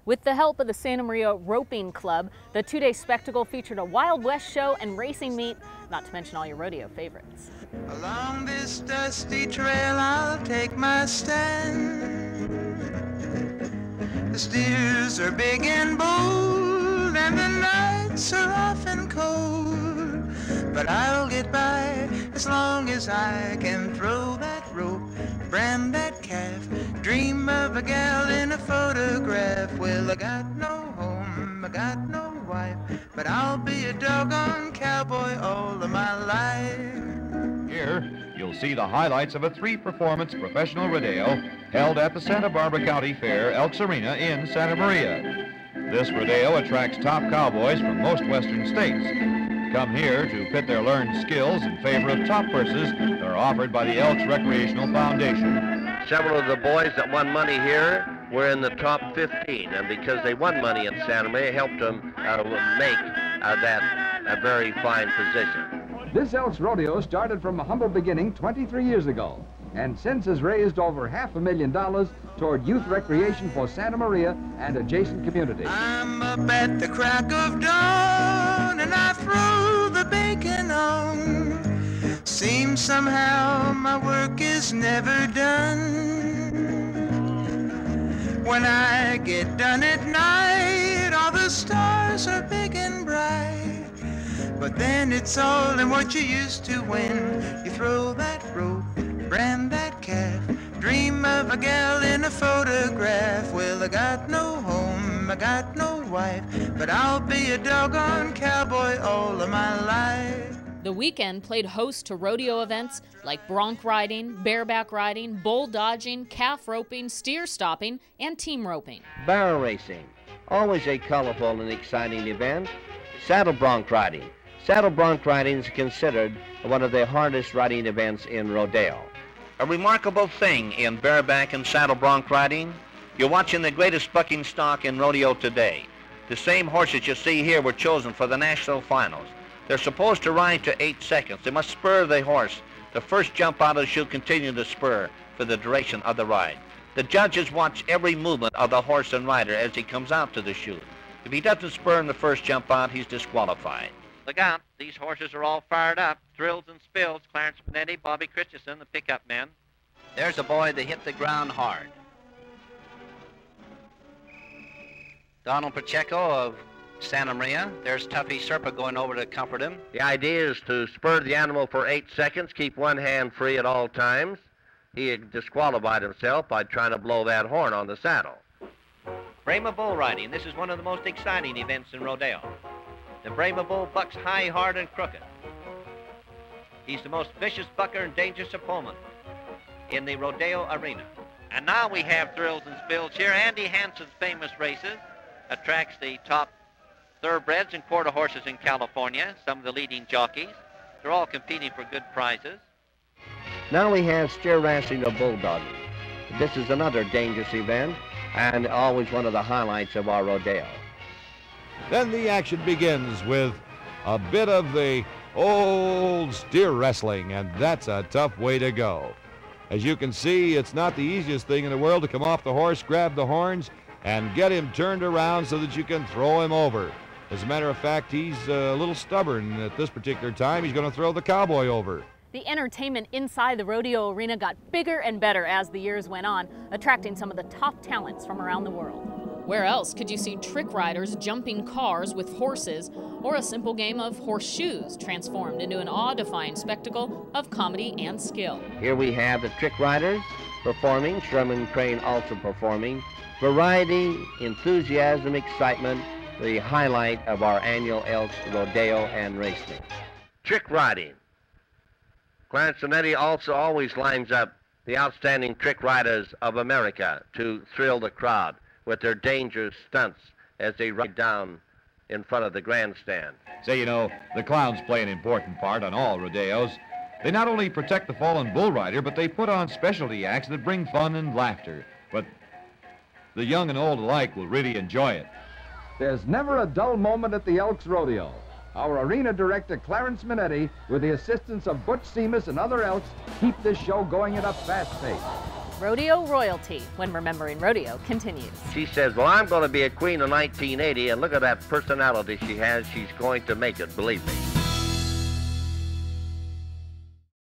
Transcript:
With the help of the Santa Maria Roping Club, the two-day spectacle featured a Wild West show and racing meet, not to mention all your rodeo favorites. Along this dusty trail I'll take my stand. The steers are big and bold, and the nights are often cold. But I'll get by as long as I can throw that rope, brand that calf, dream of a gal in a photograph. Well, I got no home, I got no wife, but I'll be a doggone cowboy all of my life. Here, you'll see the highlights of a three-performance professional rodeo held at the Santa Barbara County Fair Elks Arena in Santa Maria. This rodeo attracts top cowboys from most western states. Come here to pit their learned skills in favor of top purses that are offered by the Elks Recreational Foundation. Several of the boys that won money here were in the top 15, and because they won money in Santa Maria, it helped them make that a very fine position. This Elks Rodeo started from a humble beginning 23 years ago, and since has raised over $500,000 toward youth recreation for Santa Maria and adjacent communities. I'm up at the crack of dawn, and I throw the bacon on. Seems somehow my work is never done. When I get done at night, all the stars are big and bright. But then it's all in what you used to when you throw that rope, brand that calf, dream of a gal in a photograph. Well, I got no home, I got no wife, but I'll be a doggone cowboy all of my life. The weekend played host to rodeo events like bronc riding, bareback riding, bull dodging, calf roping, steer stopping, and team roping. Barrel racing, always a colorful and exciting event. Saddle bronc riding. Saddle bronc riding is considered one of the hardest riding events in rodeo. A remarkable thing in bareback and saddle bronc riding, you're watching the greatest bucking stock in rodeo today. The same horses you see here were chosen for the national finals. They're supposed to ride to 8 seconds. They must spur the horse. The first jump out of the chute continue to spur for the duration of the ride. The judges watch every movement of the horse and rider as he comes out to the chute. If he doesn't spur in the first jump out, he's disqualified. Look out, these horses are all fired up. Thrills and Spills, Clarence Benetti, Bobby Christensen, the pickup men. There's a boy that hit the ground hard. Donald Pacheco of Santa Maria. There's Tuffy Serpa going over to comfort him. The idea is to spur the animal for 8 seconds, keep one hand free at all times. He disqualified himself by trying to blow that horn on the saddle. Brahma bull riding. This is one of the most exciting events in rodeo. The Brahma bull bucks high, hard, and crooked. He's the most vicious bucker and dangerous opponent in the rodeo arena. And now we have Thrills and Spills here. Andy Hansen's famous races attracts the top thoroughbreds and quarter horses in California, some of the leading jockeys. They're all competing for good prizes. Now we have steer wrestling or bulldogging. This is another dangerous event and always one of the highlights of our rodeo. Then the action begins with a bit of the old steer wrestling, and that's a tough way to go. As you can see, it's not the easiest thing in the world to come off the horse, grab the horns, and get him turned around so that you can throw him over. As a matter of fact, he's a little stubborn at this particular time. He's going to throw the cowboy over. The entertainment inside the rodeo arena got bigger and better as the years went on, attracting some of the top talents from around the world. Where else could you see trick riders jumping cars with horses, or a simple game of horseshoes transformed into an awe-defying spectacle of comedy and skill? Here we have the trick riders performing, Sherman Crane also performing. Variety, enthusiasm, excitement, the highlight of our annual Elks Rodeo and Racing. Trick riding. Clarence Benetti also always lines up the outstanding trick riders of America to thrill the crowd with their dangerous stunts as they ride down in front of the grandstand. Say, you know, the clowns play an important part on all rodeos. They not only protect the fallen bull rider, but they put on specialty acts that bring fun and laughter. But the young and old alike will really enjoy it. There's never a dull moment at the Elks Rodeo. Our arena director, Clarence Benetti, with the assistance of Butch Seamus and other Elks, keep this show going at a fast pace. rodeo royalty when Remembering Rodeo continues. She says, well, I'm going to be a queen of 1980, and look at that personality she has. She's going to make it, believe me.